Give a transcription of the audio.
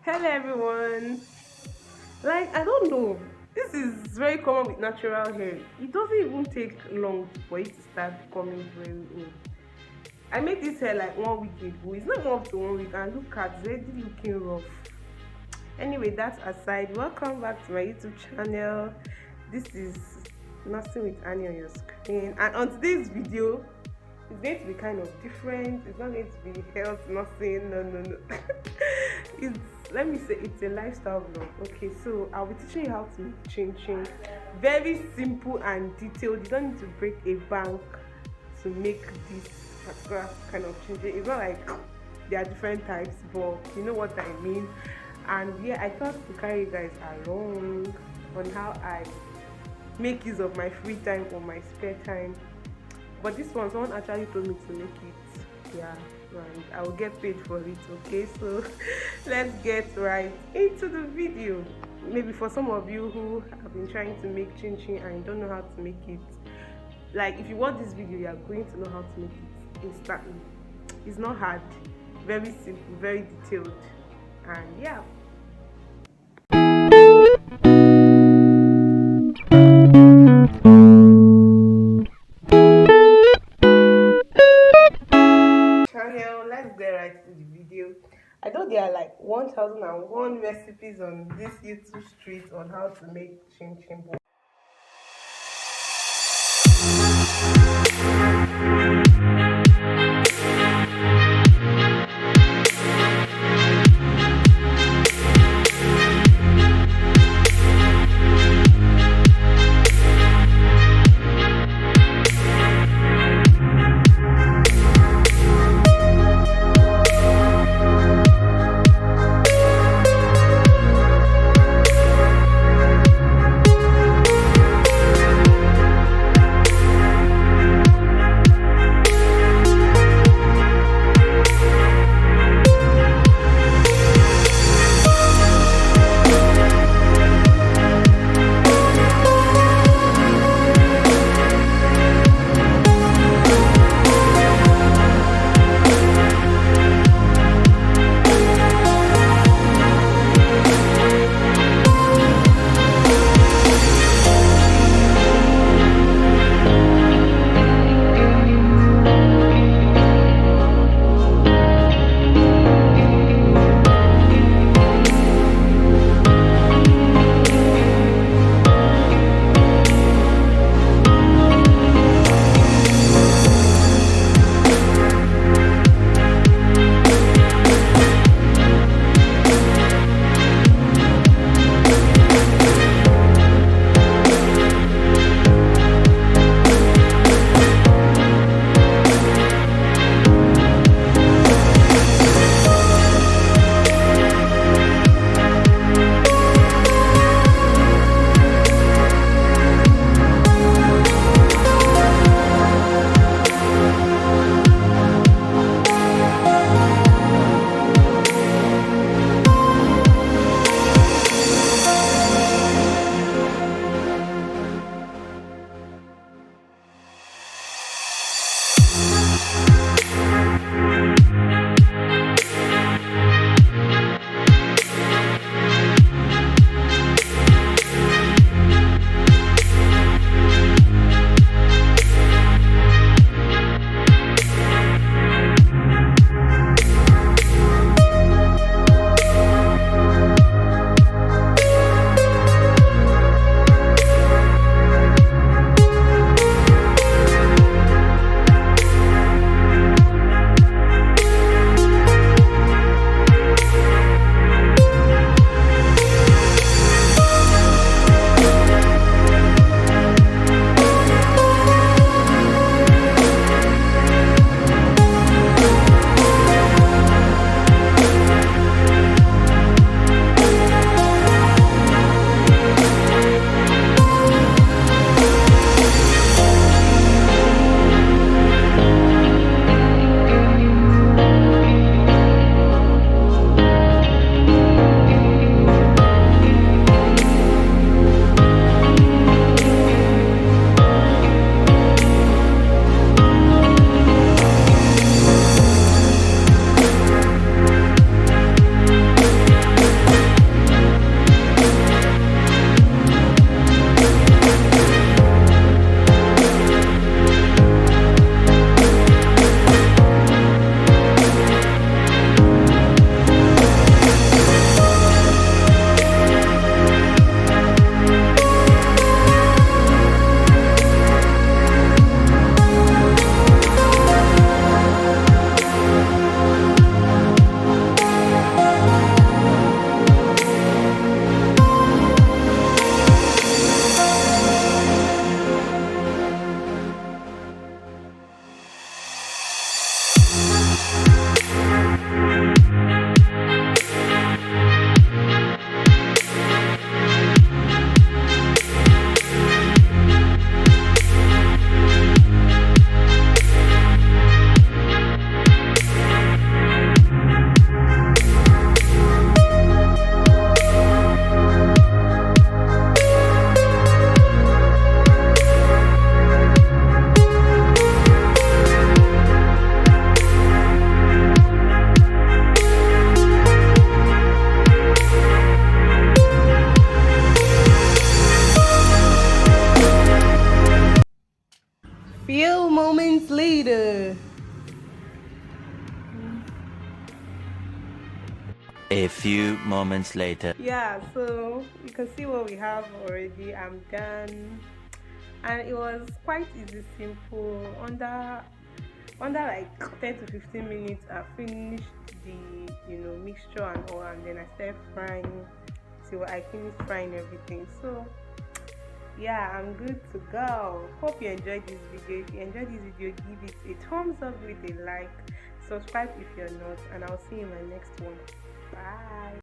Hello everyone. Like I don't know. This is very common with natural hair. It doesn't even take long for it to start becoming very old. I made this hair like 1 week ago. It's not even up to 1 week and look at it's already looking rough. Anyway, that aside, welcome back to my YouTube channel. This is Nothing with Annie on your screen. And on today's video, it's going to be kind of different. It's not going to be health, nothing, no. it's Let me say it's a lifestyle vlog. Okay, so I'll be teaching you how to make chin chin. Very simple and detailed. You don't need to break a bank to make this particular kind of chin chin. It's not like there are different types, but you know what I mean. And yeah, I thought to carry you guys along on how I make use of my free time or my spare time. But this one, someone actually told me to make it. Yeah, and I will get paid for it. Okay, so let's get right into the video. Maybe for some of you who have been trying to make chin chin and you don't know how to make it, like if you watch this video, you are going to know how to make it instantly. It's not hard, very simple, very detailed, and yeah. Let's get right to the video. I know there are like 1001 recipes on this YouTube street on how to make chin chin ball. A few moments later. Yeah, so you can see what we have already. I'm done, and it was quite easy, simple. Under like 10 to 15 minutes, I finished the mixture and all, and then I started frying till I finished frying everything. So yeah, I'm good to go. Hope you enjoyed this video. If you enjoyed this video, give it a thumbs up with a like, subscribe if you're not, and I'll see you in my next one. Bye.